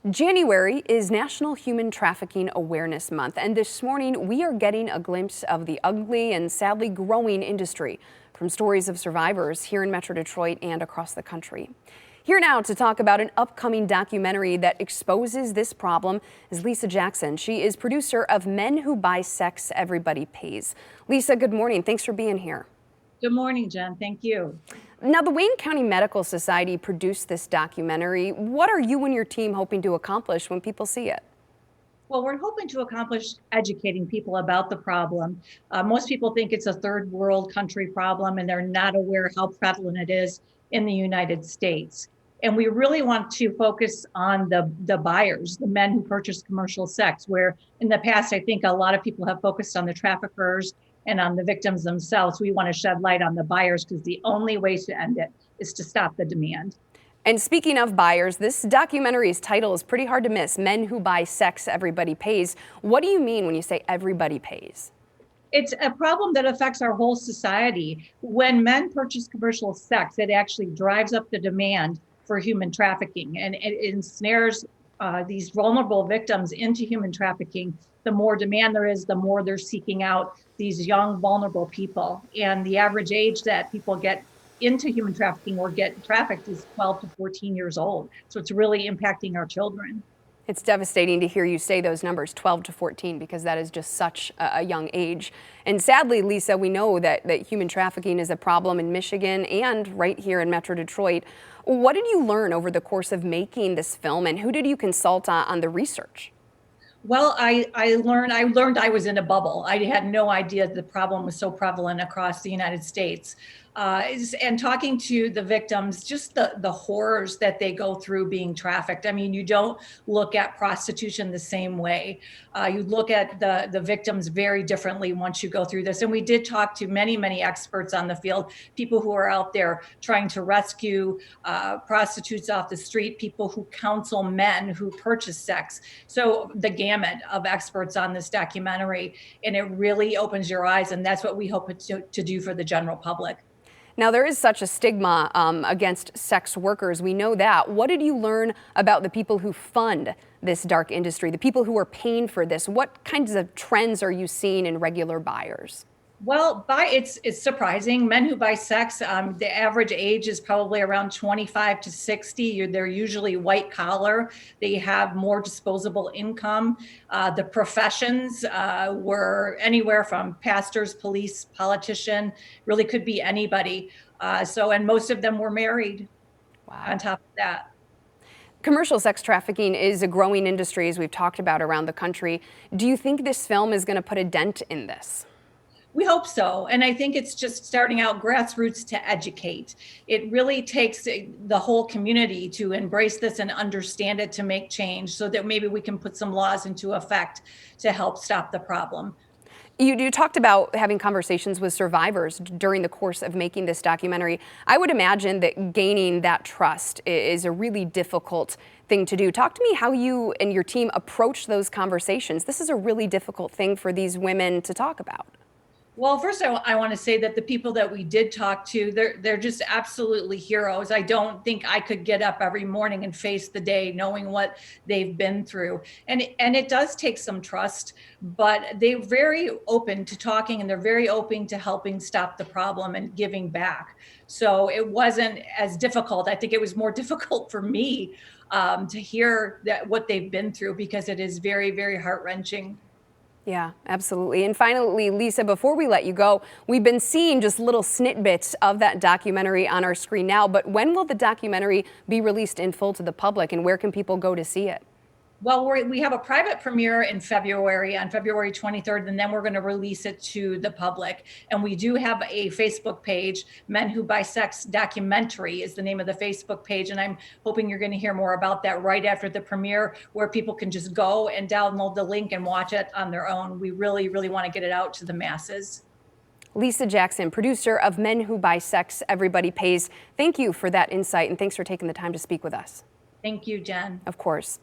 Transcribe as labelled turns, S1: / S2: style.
S1: January is National Human Trafficking Awareness Month, and this morning we are getting a glimpse of the ugly and sadly growing industry from stories of survivors here in Metro Detroit and across the country. Here now to talk about an upcoming documentary that exposes this problem is Lisa Jackson. She is producer of Men Who Buy Sex, Everybody Pays. Lisa, good morning. Thanks for being here.
S2: Good morning, Jen. Thank you.
S1: Now, the Wayne County Medical Society produced this documentary. What are you and your team hoping to accomplish when people see it?
S2: Well, we're hoping to accomplish educating people about the problem. Most people think it's a third world country problem, and they're not aware how prevalent it is in the United States. And we really want to focus on the buyers, the men who purchase commercial sex, where in the past, I think a lot of people have focused on the traffickers and on the victims themselves. We want to shed light on the buyers because the only way to end it is to stop the demand.
S1: And speaking of buyers, this documentary's title is pretty hard to miss. Men Who Buy Sex, Everybody Pays. What do you mean when you say everybody pays?
S2: It's a problem that affects our whole society. When men purchase commercial sex, it actually drives up the demand for human trafficking, and it ensnares these vulnerable victims into human trafficking. The more demand there is, the more they're seeking out these young, vulnerable people. And the average age that people get into human trafficking or get trafficked is 12 to 14 years old. So it's really impacting our children.
S1: It's devastating to hear you say those numbers, 12 to 14, because that is just such a young age. And sadly, Lisa, we know that human trafficking is a problem in Michigan and right here in Metro Detroit. What did you learn over the course of making this film, and who did you consult on the research?
S2: Well, I learned I was in a bubble. I had no idea the problem was so prevalent across the United States. And talking to the victims, just the horrors that they go through being trafficked. I mean, you don't look at prostitution the same way. You look at the victims very differently once you go through this. And we did talk to many experts on the field, people who are out there trying to rescue prostitutes off the street, people who counsel men who purchase sex. So the gamut of experts on this documentary, and it really opens your eyes. And that's what we hope to do for the general public.
S1: Now, there is such a stigma against sex workers. We know that. What did you learn about the people who fund this dark industry, the people who are paying for this? What kinds of trends are you seeing in regular buyers?
S2: Well, it's surprising. Men who buy sex, the average age is probably around 25 to 60. They're usually white collar. They have more disposable income. The professions were anywhere from pastors, police, politician, really could be anybody. And most of them were married. Wow. On top of that.
S1: Commercial sex trafficking is a growing industry, as we've talked about around the country. Do you think this film is going to put a dent in this?
S2: We hope so. And I think it's just starting out grassroots to educate. It really takes the whole community to embrace this and understand it to make change so that maybe we can put some laws into effect to help stop the problem.
S1: You talked about having conversations with survivors during the course of making this documentary. I would imagine that gaining that trust is a really difficult thing to do. Talk to me how you and your team approach those conversations. This is a really difficult thing for these women to talk about.
S2: Well, first, I want to say that the people that we did talk to, they're just absolutely heroes. I don't think I could get up every morning and face the day knowing what they've been through. And it does take some trust, but they're very open to talking, and they're very open to helping stop the problem and giving back. So it wasn't as difficult. I think it was more difficult for me to hear what they've been through, because it is very heart-wrenching.
S1: Yeah, absolutely. And finally, Lisa, before we let you go, we've been seeing just little snippets of that documentary on our screen now, but when will the documentary be released in full to the public, and where can people go to see it?
S2: Well, we have a private premiere in February, on February 23rd, and then we're going to release it to the public. And we do have a Facebook page, Men Who Buy Sex Documentary is the name of the Facebook page. And I'm hoping you're going to hear more about that right after the premiere, where people can just go and download the link and watch it on their own. We really want to get it out to the masses.
S1: Lisa Jackson, producer of Men Who Buy Sex, Everybody Pays. Thank you for that insight, and thanks for taking the time to speak with us.
S2: Thank you, Jen.
S1: Of course.